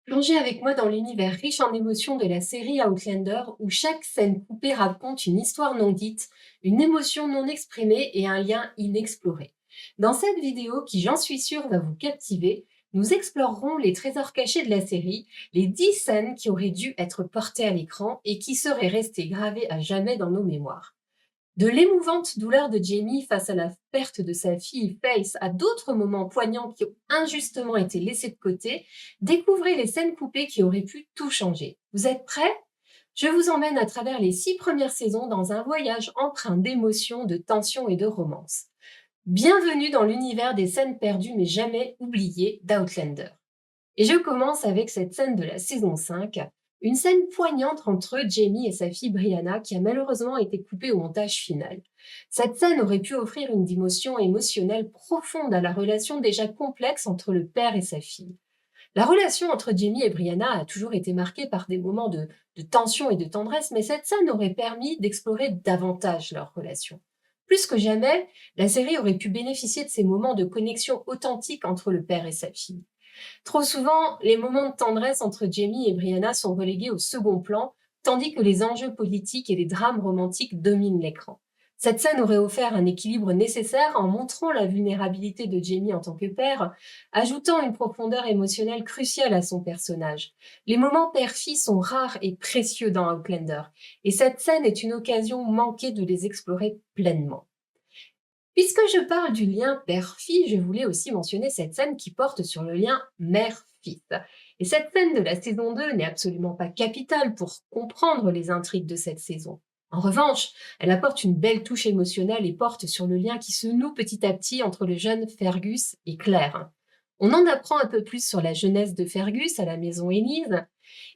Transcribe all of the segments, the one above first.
Plongez avec moi dans l'univers riche en émotions de la série Outlander, où chaque scène coupée raconte une histoire non dite, une émotion non exprimée et un lien inexploré. Dans cette vidéo, qui j'en suis sûre va vous captiver, nous explorerons les trésors cachés de la série, les 10 scènes qui auraient dû être portées à l'écran et qui seraient restées gravées à jamais dans nos mémoires. De l'émouvante douleur de Jamie face à la perte de sa fille Faith à d'autres moments poignants qui ont injustement été laissés de côté, découvrez les scènes coupées qui auraient pu tout changer. Vous êtes prêts? Je vous emmène à travers les 6 premières saisons dans un voyage empreint d'émotions, de tension et de romance. Bienvenue dans l'univers des scènes perdues mais jamais oubliées d'Outlander. Et je commence avec cette scène de la saison 5, une scène poignante entre Jamie et sa fille Brianna qui a malheureusement été coupée au montage final. Cette scène aurait pu offrir une dimension émotionnelle profonde à la relation déjà complexe entre le père et sa fille. La relation entre Jamie et Brianna a toujours été marquée par des moments de tension et de tendresse, mais cette scène aurait permis d'explorer davantage leur relation. Plus que jamais, la série aurait pu bénéficier de ces moments de connexion authentique entre le père et sa fille. Trop souvent, les moments de tendresse entre Jamie et Brianna sont relégués au second plan, tandis que les enjeux politiques et les drames romantiques dominent l'écran. Cette scène aurait offert un équilibre nécessaire en montrant la vulnérabilité de Jamie en tant que père, ajoutant une profondeur émotionnelle cruciale à son personnage. Les moments père-fille sont rares et précieux dans Outlander, et cette scène est une occasion manquée de les explorer pleinement. Puisque je parle du lien père-fille, je voulais aussi mentionner cette scène qui porte sur le lien mère-fils. Et cette scène de la saison 2 n'est absolument pas capitale pour comprendre les intrigues de cette saison. En revanche, elle apporte une belle touche émotionnelle et porte sur le lien qui se noue petit à petit entre le jeune Fergus et Claire. On en apprend un peu plus sur la jeunesse de Fergus à la maison Élise,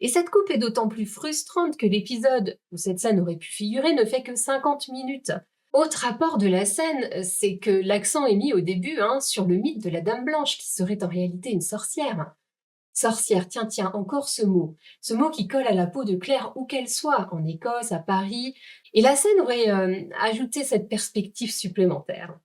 et cette coupe est d'autant plus frustrante que l'épisode où cette scène aurait pu figurer ne fait que 50 minutes. Autre apport de la scène, c'est que l'accent est mis au début sur le mythe de la Dame Blanche, qui serait en réalité une sorcière. Sorcière, tiens, tiens, encore ce mot qui colle à la peau de Claire où qu'elle soit, en Écosse, à Paris, et la scène aurait ajouté cette perspective supplémentaire.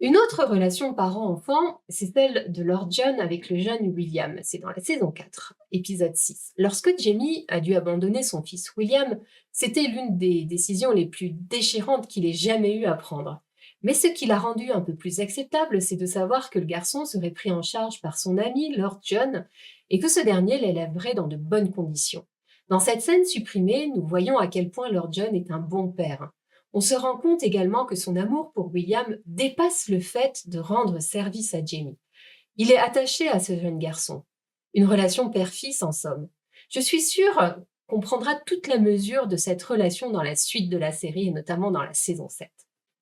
Une autre relation parent-enfant, c'est celle de Lord John avec le jeune William. C'est dans la saison 4, épisode 6. Lorsque Jamie a dû abandonner son fils William, c'était l'une des décisions les plus déchirantes qu'il ait jamais eu à prendre. Mais ce qui l'a rendu un peu plus acceptable, c'est de savoir que le garçon serait pris en charge par son ami Lord John et que ce dernier l'élèverait dans de bonnes conditions. Dans cette scène supprimée, nous voyons à quel point Lord John est un bon père. On se rend compte également que son amour pour William dépasse le fait de rendre service à Jamie. Il est attaché à ce jeune garçon. Une relation père-fils en somme. Je suis sûre qu'on prendra toute la mesure de cette relation dans la suite de la série et notamment dans la saison 7.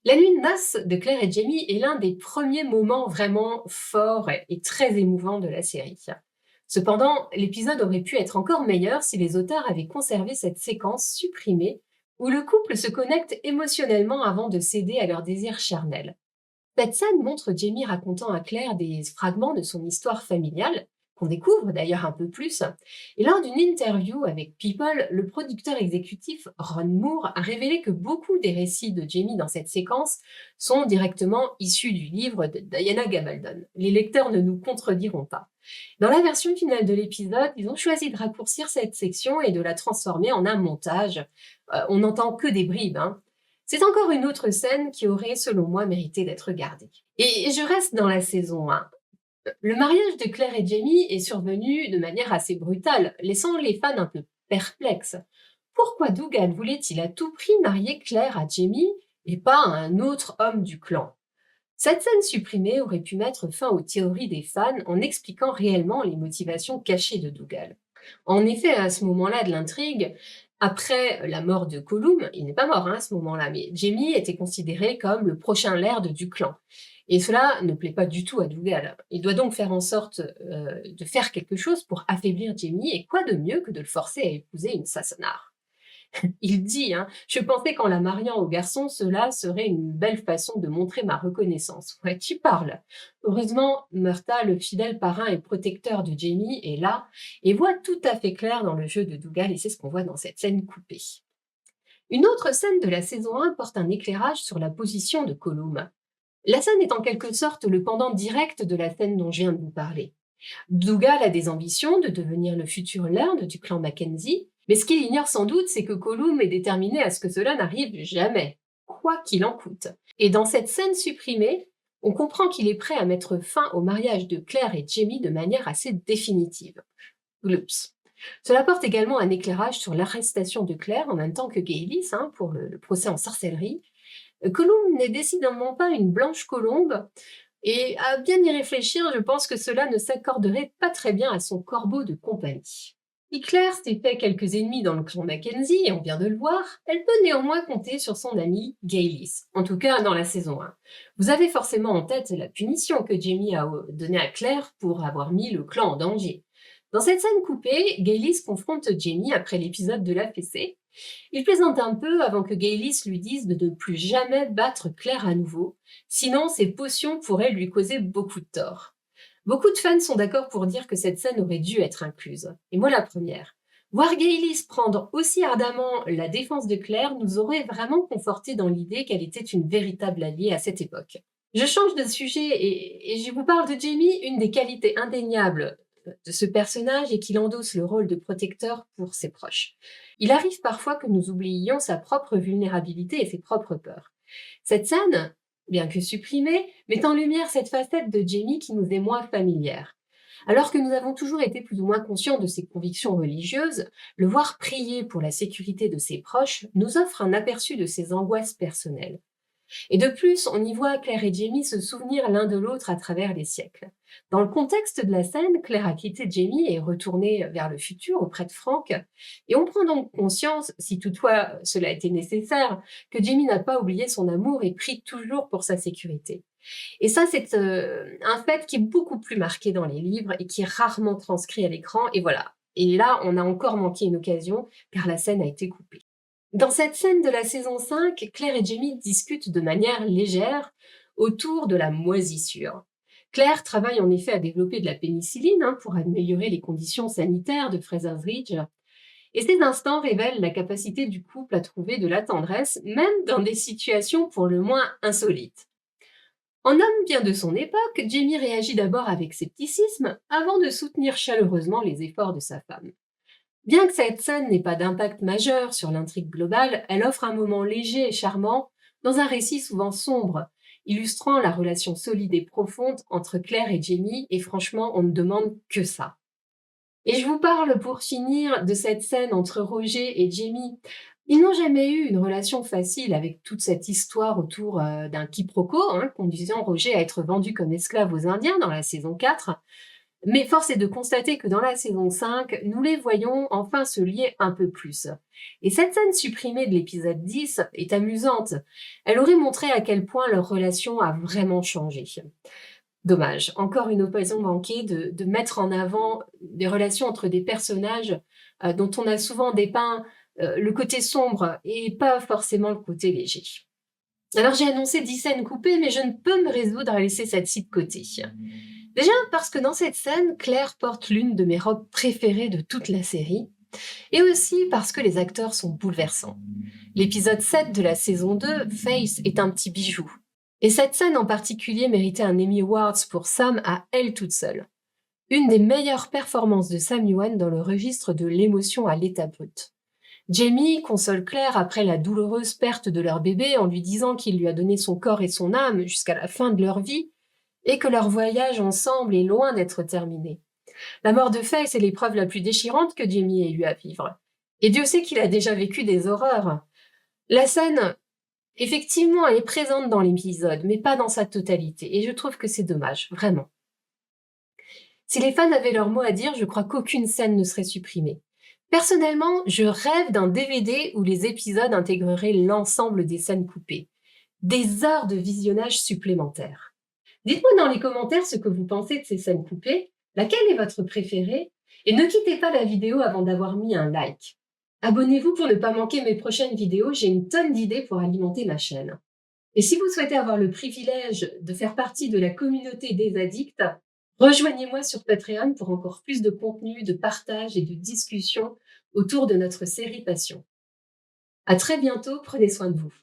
La nuit de noces de Claire et Jamie est l'un des premiers moments vraiment forts et très émouvants de la série. Cependant, l'épisode aurait pu être encore meilleur si les auteurs avaient conservé cette séquence supprimée où le couple se connecte émotionnellement avant de céder à leur désir charnel. Cette scène montre Jamie racontant à Claire des fragments de son histoire familiale, qu'on découvre d'ailleurs un peu plus, et lors d'une interview avec People, le producteur exécutif Ron Moore a révélé que beaucoup des récits de Jamie dans cette séquence sont directement issus du livre de Diana Gabaldon. Les lecteurs ne nous contrediront pas. Dans la version finale de l'épisode, ils ont choisi de raccourcir cette section et de la transformer en un montage. On n'entend que des bribes, hein. C'est encore une autre scène qui aurait, selon moi, mérité d'être gardée. Et je reste dans la saison 1. Le mariage de Claire et Jamie est survenu de manière assez brutale, laissant les fans un peu perplexes. Pourquoi Dougal voulait-il à tout prix marier Claire à Jamie et pas à un autre homme du clan? Cette scène supprimée aurait pu mettre fin aux théories des fans en expliquant réellement les motivations cachées de Dougal. En effet, à ce moment-là de l'intrigue, après la mort de Gollum, il n'est pas mort à ce moment-là, mais Jamie était considéré comme le prochain laird du clan. Et cela ne plaît pas du tout à Dougal. Il doit donc faire en sorte de faire quelque chose pour affaiblir Jamie, et quoi de mieux que de le forcer à épouser une Sassenach. Il dit, je pensais qu'en la mariant au garçon, cela serait une belle façon de montrer ma reconnaissance. Ouais, tu parles. Heureusement, Murta, le fidèle parrain et protecteur de Jamie, est là et voit tout à fait clair dans le jeu de Dougal, et c'est ce qu'on voit dans cette scène coupée. Une autre scène de la saison 1 porte un éclairage sur la position de Gollum. La scène est en quelque sorte le pendant direct de la scène dont je viens de vous parler. Dougal a des ambitions de devenir le futur Laird du clan Mackenzie, mais ce qu'il ignore sans doute, c'est que Gollum est déterminé à ce que cela n'arrive jamais, quoi qu'il en coûte. Et dans cette scène supprimée, on comprend qu'il est prêt à mettre fin au mariage de Claire et Jamie de manière assez définitive. Gloops. Cela porte également un éclairage sur l'arrestation de Claire en même temps que Gaylis pour le procès en sorcellerie. Gollum n'est décidément pas une blanche colombe, et à bien y réfléchir, je pense que cela ne s'accorderait pas très bien à son corbeau de compagnie. Si Claire s'est fait quelques ennemis dans le clan Mackenzie, et on vient de le voir, elle peut néanmoins compter sur son amie Gaylis, en tout cas dans la saison 1. Vous avez forcément en tête la punition que Jamie a donnée à Claire pour avoir mis le clan en danger. Dans cette scène coupée, Gaylis confronte Jamie après l'épisode de la fessée. Il plaisante un peu avant que Gaylis lui dise de ne plus jamais battre Claire à nouveau, sinon ses potions pourraient lui causer beaucoup de tort. Beaucoup de fans sont d'accord pour dire que cette scène aurait dû être incluse, et moi la première. Voir Gaylis prendre aussi ardemment la défense de Claire nous aurait vraiment conforté dans l'idée qu'elle était une véritable alliée à cette époque. Je change de sujet et je vous parle de Jamie, une des qualités indéniables de ce personnage est qu'il endosse le rôle de protecteur pour ses proches. Il arrive parfois que nous oublions sa propre vulnérabilité et ses propres peurs. Cette scène, bien que supprimée, met en lumière cette facette de Jamie qui nous est moins familière. Alors que nous avons toujours été plus ou moins conscients de ses convictions religieuses, le voir prier pour la sécurité de ses proches nous offre un aperçu de ses angoisses personnelles. Et de plus, on y voit Claire et Jamie se souvenir l'un de l'autre à travers les siècles. Dans le contexte de la scène, Claire a quitté Jamie et est retournée vers le futur auprès de Frank, et on prend donc conscience, si toutefois cela a été nécessaire, que Jamie n'a pas oublié son amour et prie toujours pour sa sécurité. Et ça, c'est un fait qui est beaucoup plus marqué dans les livres et qui est rarement transcrit à l'écran, et voilà. Et là, on a encore manqué une occasion, car la scène a été coupée. Dans cette scène de la saison 5, Claire et Jamie discutent de manière légère autour de la moisissure. Claire travaille en effet à développer de la pénicilline pour améliorer les conditions sanitaires de Fraser's Ridge. Et ces instants révèlent la capacité du couple à trouver de la tendresse, même dans des situations pour le moins insolites. En homme bien de son époque, Jamie réagit d'abord avec scepticisme avant de soutenir chaleureusement les efforts de sa femme. Bien que cette scène n'ait pas d'impact majeur sur l'intrigue globale, elle offre un moment léger et charmant dans un récit souvent sombre, illustrant la relation solide et profonde entre Claire et Jamie, et franchement, on ne demande que ça. Et je vous parle pour finir de cette scène entre Roger et Jamie. Ils n'ont jamais eu une relation facile avec toute cette histoire autour d'un quiproquo, conduisant Roger à être vendu comme esclave aux Indiens dans la saison 4. Mais force est de constater que dans la saison 5, nous les voyons enfin se lier un peu plus. Et cette scène supprimée de l'épisode 10 est amusante. Elle aurait montré à quel point leur relation a vraiment changé. Dommage, encore une occasion manquée de mettre en avant des relations entre des personnages dont on a souvent dépeint le côté sombre et pas forcément le côté léger. Alors j'ai annoncé 10 scènes coupées, mais je ne peux me résoudre à laisser celle-ci de côté. Déjà parce que dans cette scène, Claire porte l'une de mes robes préférées de toute la série, et aussi parce que les acteurs sont bouleversants. L'épisode 7 de la saison 2, Face, est un petit bijou. Et cette scène en particulier méritait un Emmy Awards pour Sam à elle toute seule. Une des meilleures performances de Sam Yuan dans le registre de l'émotion à l'état brut. Jamie console Claire après la douloureuse perte de leur bébé en lui disant qu'il lui a donné son corps et son âme jusqu'à la fin de leur vie, et que leur voyage ensemble est loin d'être terminé. La mort de Faith est l'épreuve la plus déchirante que Jamie ait eu à vivre. Et Dieu sait qu'il a déjà vécu des horreurs. La scène, effectivement, elle est présente dans l'épisode, mais pas dans sa totalité, et je trouve que c'est dommage, vraiment. Si les fans avaient leur mot à dire, je crois qu'aucune scène ne serait supprimée. Personnellement, je rêve d'un DVD où les épisodes intégreraient l'ensemble des scènes coupées. Des heures de visionnage supplémentaires. Dites-moi dans les commentaires ce que vous pensez de ces scènes coupées, laquelle est votre préférée, et ne quittez pas la vidéo avant d'avoir mis un like. Abonnez-vous pour ne pas manquer mes prochaines vidéos, j'ai une tonne d'idées pour alimenter ma chaîne. Et si vous souhaitez avoir le privilège de faire partie de la communauté des addicts, rejoignez-moi sur Patreon pour encore plus de contenu, de partage et de discussion autour de notre série Passion. À très bientôt, prenez soin de vous.